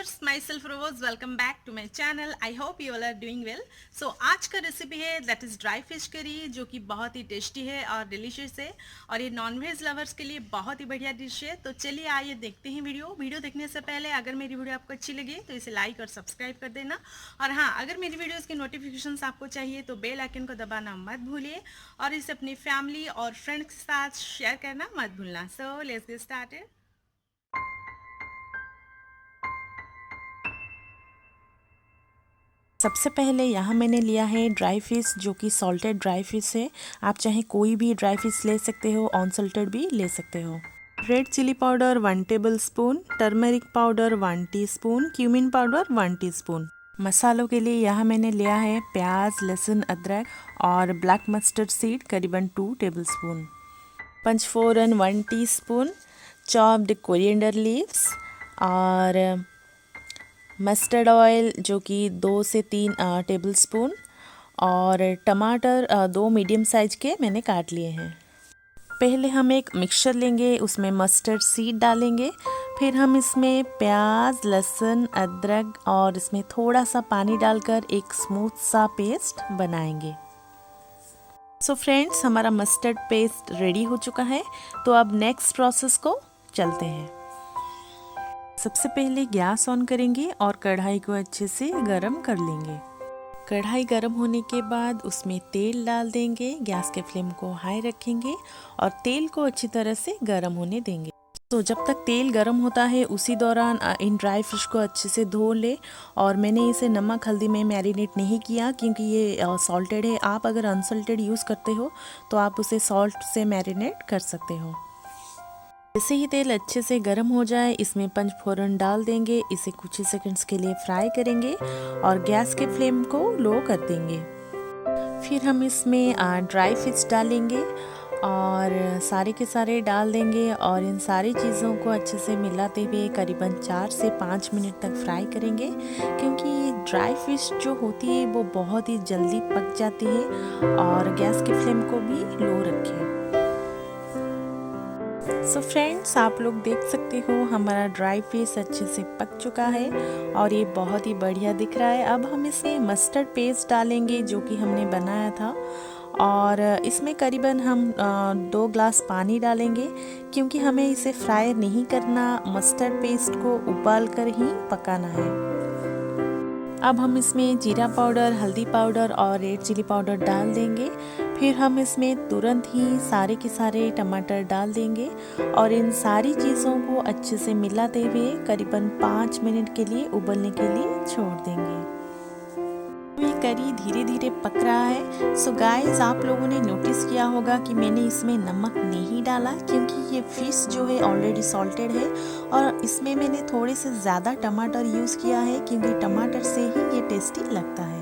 Viewers, myself Rose welcome back to my channel. I hope you all are doing well. So आज का recipe है that is dry fish curry, जो कि बहुत ही tasty है और डिलीशियस है और ये नॉनवेज लवर्स के लिए बहुत ही बढ़िया डिश है। तो चलिए आइए देखते हैं वीडियो देखने से पहले अगर मेरी वीडियो आपको अच्छी लगे तो इसे लाइक और सब्सक्राइब कर देना। और हाँ, अगर मेरी वीडियोज़ की नोटिफिकेशन आपको चाहिए तो बेल आइकन को दबाना मत भूलिए और इसे अपनी फैमिली और फ्रेंड्स के साथ शेयर करना मत भूलना। So let's get started. सबसे पहले यहाँ मैंने लिया है ड्राई फिश, जो कि सॉल्टेड ड्राई फिश है। आप चाहे कोई भी ड्राई फिश ले सकते हो, अनसॉल्टेड भी ले सकते हो। Red chilli powder 1 tablespoon, turmeric powder 1 teaspoon, cumin powder 1 teaspoon. मसालों के लिए यहाँ मैंने लिया है प्याज, लहसुन, अदरक और ब्लैक मस्टर्ड सीड करीबन 2 tablespoon, panch phoron 1 teaspoon, chopped coriander leaves और मस्टर्ड ऑयल जो कि 2 से 3 टेबल स्पून और टमाटर 2 मीडियम साइज के मैंने काट लिए हैं। पहले हम एक मिक्सचर लेंगे, उसमें मस्टर्ड सीड डालेंगे, फिर हम इसमें प्याज, लहसुन, अदरक और इसमें थोड़ा सा पानी डालकर एक स्मूथ सा पेस्ट बनाएंगे। सो फ्रेंड्स, हमारा मस्टर्ड पेस्ट रेडी हो चुका है। तो अब नेक्स्ट प्रोसेस को चलते हैं। सबसे पहले गैस ऑन करेंगे और कढ़ाई को अच्छे से गरम कर लेंगे। कढ़ाई गरम होने के बाद उसमें तेल डाल देंगे, गैस के फ्लेम को हाई रखेंगे और तेल को अच्छी तरह से गरम होने देंगे। तो जब तक तेल गरम होता है उसी दौरान इन ड्राई फिश को अच्छे से धो ले। और मैंने इसे नमक हल्दी में मैरिनेट नहीं किया क्योंकि ये सॉल्टेड है। आप अगर अनसॉल्टेड यूज़ करते हो तो आप उसे सॉल्ट से मैरिनेट कर सकते हो। जैसे ही तेल अच्छे से गर्म हो जाए, इसमें पंचफोरन डाल देंगे, इसे कुछ ही सेकंड्स के लिए फ्राई करेंगे और गैस के फ्लेम को लो कर देंगे। फिर हम इसमें ड्राई फिश डालेंगे और सारे के सारे डाल देंगे और इन सारी चीज़ों को अच्छे से मिलाते हुए करीबन 4 से 5 मिनट तक फ्राई करेंगे, क्योंकि ये ड्राई फिश जो होती है वो बहुत ही जल्दी पक जाती है। और गैस के फ्लेम को भी लो रखें। सो फ्रेंड्स, आप लोग देख सकते हो हमारा ड्राई फिश अच्छे से पक चुका है और ये बहुत ही बढ़िया दिख रहा है। अब हम इसमें मस्टर्ड पेस्ट डालेंगे जो कि हमने बनाया था और इसमें करीबन हम 2 ग्लास पानी डालेंगे, क्योंकि हमें इसे फ्राई नहीं करना, मस्टर्ड पेस्ट को उबाल कर ही पकाना है। अब हम इसमें जीरा पाउडर, हल्दी पाउडर और रेड चिली पाउडर डाल देंगे। फिर हम इसमें तुरंत ही सारे के सारे टमाटर डाल देंगे और इन सारी चीज़ों को अच्छे से मिलाते हुए करीबन 5 मिनट के लिए उबलने के लिए छोड़ देंगे। ये करी धीरे धीरे पक रहा है। सो गाइस, आप लोगों ने नोटिस किया होगा कि मैंने इसमें नमक नहीं डाला, क्योंकि ये फिश जो है ऑलरेडी सॉल्टेड है और इसमें मैंने थोड़े से ज़्यादा टमाटर यूज़ किया है, क्योंकि टमाटर से ही ये टेस्टी लगता है।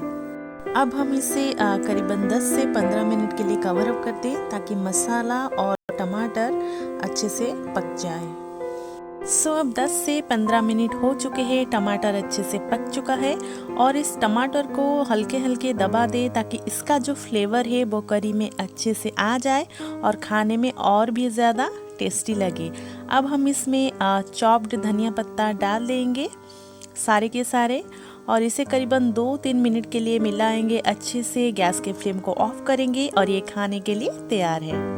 अब हम इसे करीबन 10 से 15 मिनट के लिए कवर अप कर दें, ताकि मसाला और टमाटर अच्छे से पक जाए। सो अब 10 से 15 मिनट हो चुके हैं, टमाटर अच्छे से पक चुका है और इस टमाटर को हल्के हल्के दबा दे ताकि इसका जो फ्लेवर है वो करी में अच्छे से आ जाए और खाने में और भी ज़्यादा टेस्टी लगे। अब हम इसमें चॉप्ड धनिया पत्ता डाल देंगे सारे के सारे और इसे करीबन 2-3 मिनट के लिए मिलाएंगे अच्छे से। गैस के फ्लेम को ऑफ करेंगे और ये खाने के लिए तैयार है।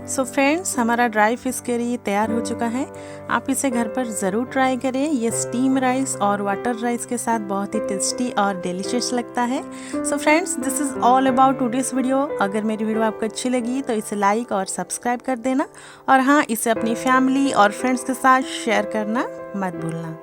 सो फ्रेंड्स, हमारा ड्राई फिश करी तैयार हो चुका है। आप इसे घर पर ज़रूर ट्राई करें। ये स्टीम राइस और वाटर राइस के साथ बहुत ही टेस्टी और डिलीशियस लगता है। So friends, this is all about today's video. अगर मेरी वीडियो आपको अच्छी लगी तो इसे लाइक और सब्सक्राइब कर देना और हाँ, इसे अपनी फैमिली और फ्रेंड्स के साथ शेयर करना मत भूलना।